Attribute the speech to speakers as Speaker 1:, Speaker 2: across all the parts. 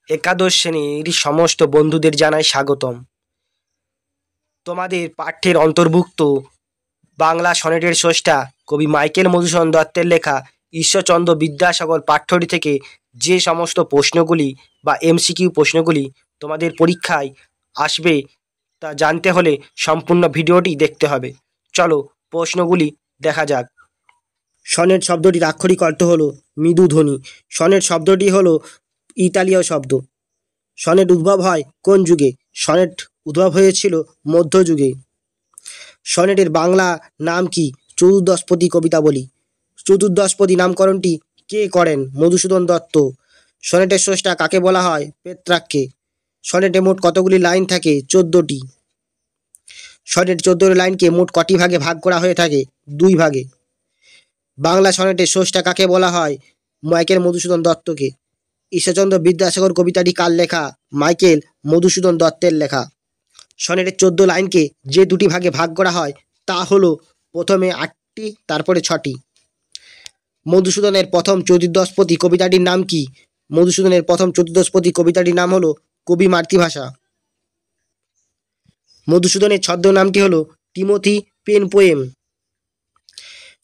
Speaker 1: একাদশ শ্রেণীর সমস্ত বন্ধুদের জানাই স্বাগতম। তোমাদের পাঠ্যের অন্তর্ভুক্ত বাংলা সনেটের স্রষ্টা কবি মাইকেল মধুসূদন দত্তের লেখা ঈশ্বরচন্দ্র বিদ্যাসাগর পাঠ্যটি থেকে যে সমস্ত প্রশ্নগুলি বা এমসিকিউ প্রশ্নগুলি তোমাদের পরীক্ষায় আসবে তা জানতে হলে সম্পূর্ণ ভিডিওটি দেখতে হবে। চলো প্রশ্নগুলি দেখা যাক। সনেট শব্দটির আক্ষরিক অর্থ হলো মৃদু ধ্বনি। সনেট শব্দটি হলো ইতালীয় শব্দ। সনেট উদ্ভব হয় কোন যুগে? সনেট উদ্ভব হয়েছিল মধ্যযুগে। সনেটের বাংলা নাম কি? চতুর্দশপদী কবিতাবলী। চতুর্দশপদী নামকরণটি কে করেন? মধুসূদন দত্ত। সনেটের স্রষ্টা কাকে বলা হয়? পেত্রাককে। সনেটে মোট কতগুলি লাইন থাকে? 14টি। সনেট 14 লাইনকে মোট কটি ভাগে ভাগ করা হয়ে থাকে? 2 ভাগে। বাংলা সনেটের স্রষ্টা কাকে বলা হয়? মাইকেল মধুসূদন দত্তকে। ঈশ্বরচন্দ্র বিদ্যাসাগর কবিতাটি কার লেখা? মাইকেল মধুসূদন দত্তের লেখা। সনেটের 14 লাইনকে যে 2টি ভাগে ভাগ করা হয় তা হলো প্রথমে 8টি, তারপরে 6টি। মধুসূদনের প্রথম চতুর্দশপদী কবিতাটির নাম কি? মধুসূদনের প্রথম চতুর্দশপদী কবিতাটির নাম হলো কবি মাতৃভাষা। মধুসূদনের ছদ্মনামটি হলো টিমোথি পেন পোয়েম।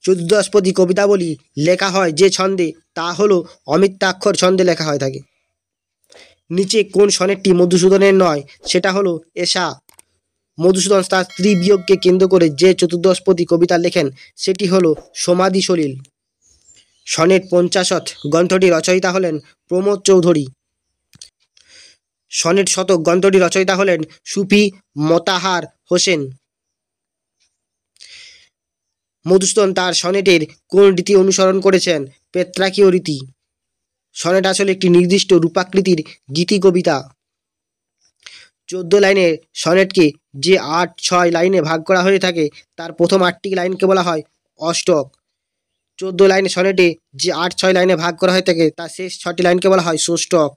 Speaker 1: চতুর্দশপদী কবিতাবলী লেখা হয় যে ছন্দে তা হলো অমিত্রাক্ষর ছন্দে লেখা হয় থাকে। নিচে কোন সনেটটি মধুসূদনের নয়? সেটা হলো এষা। মধুসূদন তার স্ত্রী বিয়োগকে কেন্দ্র করে যে চতুর্দশপদী কবিতা লেখেন সেটি হলো সমাধি সলিল। সনেট 50 গ্রন্থটি রচয়িতা হলেন প্রমোদ চৌধুরী। সনেট শতক গ্রন্থটি রচয়িতা হলেন সুফি মোতাহার হোসেন। মধুসূদন তার সনেটের কোন রীতি অনুসরণ করেছেন? পেত্রাকীয় রীতি। সনেট আসলে একটি নির্দিষ্ট রূপাকৃতির গীতি কবিতা। 14 লাইনের সনেটকে যে 8-6 লাইনে ভাগ করা হয়ে থাকে তার প্রথম 8টি লাইনকে বলা হয় অষ্টক। 14 লাইনের সনেটে যে 8-6 লাইনে ভাগ করা হয়ে থাকে তার শেষ 6টি লাইনকে বলা হয় ষষ্ঠক।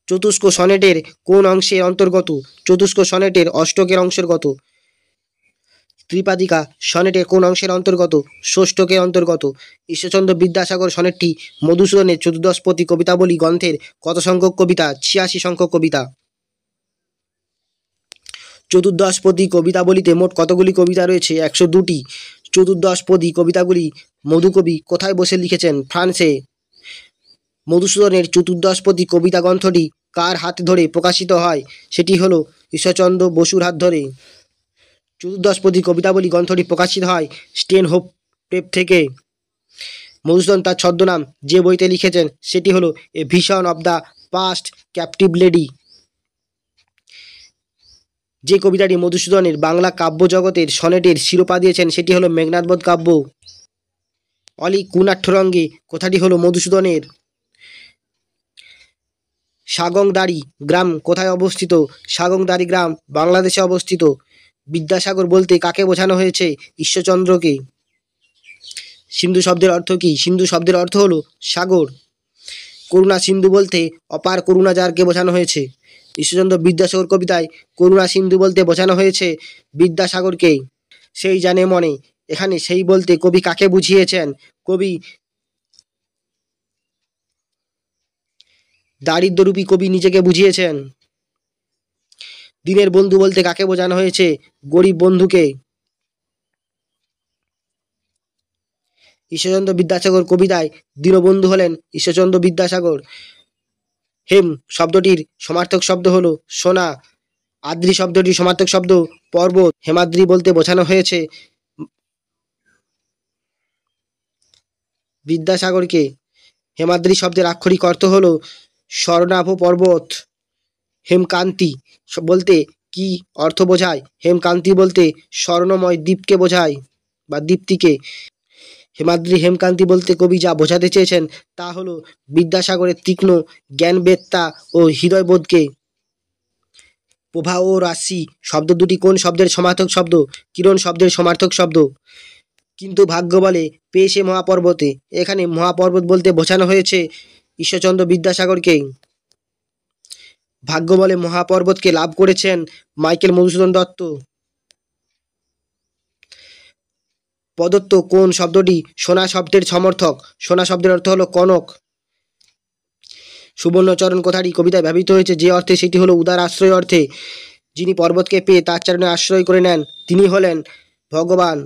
Speaker 1: চতুষ্ক সনেটের কোন অংশের অন্তর্গত? চতুষ্ক সনেটের অষ্টকের অন্তর্গত। ত্রিপাদিকা সনেটের কোন অংশের অন্তর্গত? ষষ্ঠকের অন্তর্গত। ঈশ্বরচন্দ্র বিদ্যাসাগর সনেটটি মধুসূদনের চতুর্দশপদী কবিতাবলী গ্রন্থের কত সংখ্যক কবিতা? 86 সংখ্যক কবিতা। চতুর্দশপদী কবিতাবলীতে মোট কতগুলি কবিতা রয়েছে? 102টি। চতুর্দশপদী কবিতাগুলি মধুকবি কোথায় বসে লিখেছেন? ফ্রান্সে। মধুসূদনের চতুর্দশপদী কবিতা গ্রন্থটি কার হাত ধরে প্রকাশিত হয়? সেটি হলো ঈশ্বরচন্দ্র বসুর হাত ধরে। চতুর্দশপদী কবিতাবলী গ্রন্থটি প্রকাশিত হয় স্টেনহোপ টেপ থেকে। মধুসূদন তার ছদ্মনাম যে বইতে লিখেছেন সেটি হলো এ vision of the past captive lady. যে কবিতাটি মধুসূদনের বাংলা কাব্য জগতের সনেটের শিরোপা দিয়েছেন সেটি হলো মেঘনাদবধ কাব্য। অলি কুনাঠ্যরঙ্গে কথাটি হলো মধুসূদনের। সাগংদাড়ি গ্রাম কোথায় অবস্থিত? সাগংদাড়ি গ্রাম বাংলাদেশে অবস্থিত। বিদ্যাসাগর বলতে কাকে বোঝানো হয়েছে? ঈশ্বরচন্দ্রকে। সিন্ধু শব্দের অর্থ কি? সিন্ধু শব্দের অর্থ হলো সাগর। করুণা সিন্ধু বলতে অপার করুণা যারকে বোঝানো হয়েছে। ঈশ্বরচন্দ্র বিদ্যাসাগর কবিতায় করুণা সিন্ধু বলতে বোঝানো হয়েছে বিদ্যাসাগরকে। সেই জানে মনে, এখানে সেই বলতে কবি কাকে বুঝিয়েছেন? কবি দারিদ্র্যরূপী কবি নিজেকে বুঝিয়েছেন। দিনের বন্ধু বলতে কাকে বোঝানো হয়েছে? গরিব বন্ধুকে। ঈশ্বরচন্দ্র বিদ্যাসাগর কবিতায় দীনবন্ধু হলেন ঈশ্বরচন্দ্র বিদ্যাসাগর। হেম শব্দটির সমার্থক শব্দ হলো সোনা। আদ্রি শব্দটির সমার্থক শব্দ পর্বত। হেমাদ্রি বলতে বোঝানো হয়েছে বিদ্যাসাগরকে। হেমাদ্রি শব্দের আক্ষরিক অর্থ হলো স্বর্ণাভ পর্বত। হেমকান্তি বলতে কি অর্থ বোঝায়? হেমকান্তি বলতে স্বর্ণময় দ্বীপকে বোঝায় বা দীপ্তিকে। হেমাদ্রি হেমকান্তি বলতে কবি যা বোঝাতে চেয়েছেন তা হলো বিদ্যাসাগরের তীক্ষ্ণ জ্ঞানবেত্তা ও হৃদয়বোধকে। প্রভা ও রাশি শব্দ দুটি কোন শব্দের সমার্থক শব্দ? কিরণ শব্দের সমার্থক শব্দ। কিন্তু ভাগ্য বলে পেয়েছে মহাপর্বতে, এখানে মহাপর্বত বলতে বোঝানো হয়েছে ঈশ্বরচন্দ্র বিদ্যাসাগরকে। ভাগ্য বলে মহাপর্বতকে লাভ করেছেন মাইকেল মধুসূদন দত্ত। প্রদত্ত কোন শব্দটি সোনা শব্দের সমর্থক? সোনা শব্দের অর্থ হলো কনক। সুবর্ণচরণ কথাটি কবিতায় ব্যবহৃত হয়েছে যে অর্থে, সেটি হলো উদার আশ্রয় অর্থে। যিনি পর্বতকে পেয়ে তার চরণে আশ্রয় করে নেন তিনি হলেন ভগবান।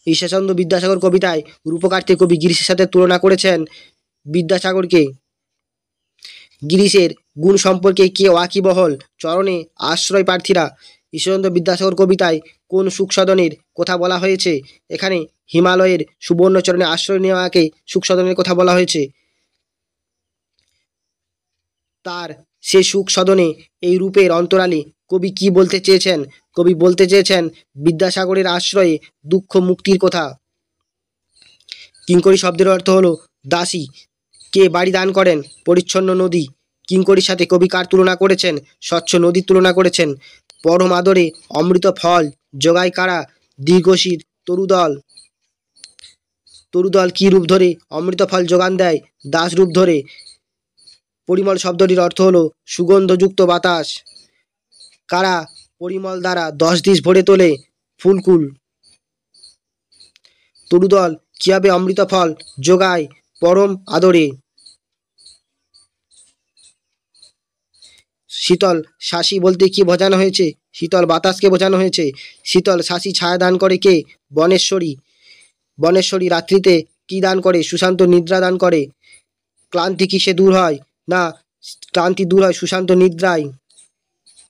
Speaker 1: ঈশ্বরচন্দ্র বিদ্যাসাগর কবিতায় রূপকার্থে কবি গিরিশের সাথে তুলনা করেছেন বিদ্যাসাগরকে। গিরিশের গুণ সম্পর্কে কে ওয়াকিবহল? চরণে আশ্রয় প্রার্থীরা। ঈশ্বরচন্দ্র বিদ্যাসাগর কবিতায় কোন সুখসদনের কথা বলা হয়েছে? এখানে হিমালয়ের সুবর্ণচরণে আশ্রয় নেওয়াকে সুখসদনের কথা বলা হয়েছে। তার সে সুখ সদনে এই রূপের অন্তরালে কবি কি বলতে চেয়েছেন? কবি বলতে চেয়েছেন বিদ্যাসাগরের আশ্রয়ে দুঃখ মুক্তির কথা। কিঙ্করী শব্দের অর্থ হলো দাসী। কে বাড়ি দান করেন? পরিচ্ছন্ন নদী। কিঙ্করীর সাথে কবি কার তুলনা করেছেন? স্বচ্ছ নদীর তুলনা করেছেন। পরম আদরে অমৃত ফল যোগায় কারা? দীর্ঘশির তরুদল। তরুদল কি রূপ ধরে অমৃত ফল যোগান দেয়? দাস রূপ ধরে। পরিমল শব্দটির অর্থ হলো সুগন্ধযুক্ত বাতাস। কারা পরিমল দ্বারা 10 দিশ ভরে তোলে? ফুলকুল। তরুদল কিভাবে অমৃত ফল যোগায়? পরম আদরে। শীতল শাসী বলতে কি বোঝানো হয়েছে? শীতল বাতাসকে বোঝানো হয়েছে। শীতল শাসী ছায়া দান করে কে? বনেশ্বরী। বনেশ্বরী রাত্রিতে কি দান করে? সুশান্ত নিদ্রা দান করে। ক্লান্তি কিসে দূর হয়? না, ক্লান্তি দূর হয় সুশান্ত নিদ্রায়।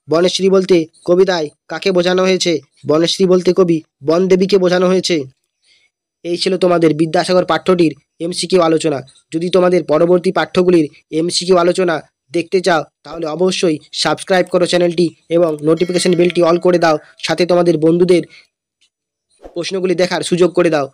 Speaker 1: বনেশ্বরী বলতে কবিতায় কাকে বোঝানো হয়েছে? বনেশ্বরী বলতে কবি বনদেবীকে বোঝানো হয়েছে। এই ছিল তোমাদের বিদ্যাসাগর পাঠ্যটির এমসিকিউ আলোচনা। যদি তোমাদের পরবর্তী পাঠ্যগুলির এমসিকিউ আলোচনা দেখতে চাও তাহলে অবশ্যই সাবস্ক্রাইব করো চ্যানেলটি এবং নোটিফিকেশন বেলটি অল করে দাও, সাথে তোমাদের বন্ধুদের প্রশ্নগুলি দেখার সুযোগ করে দাও।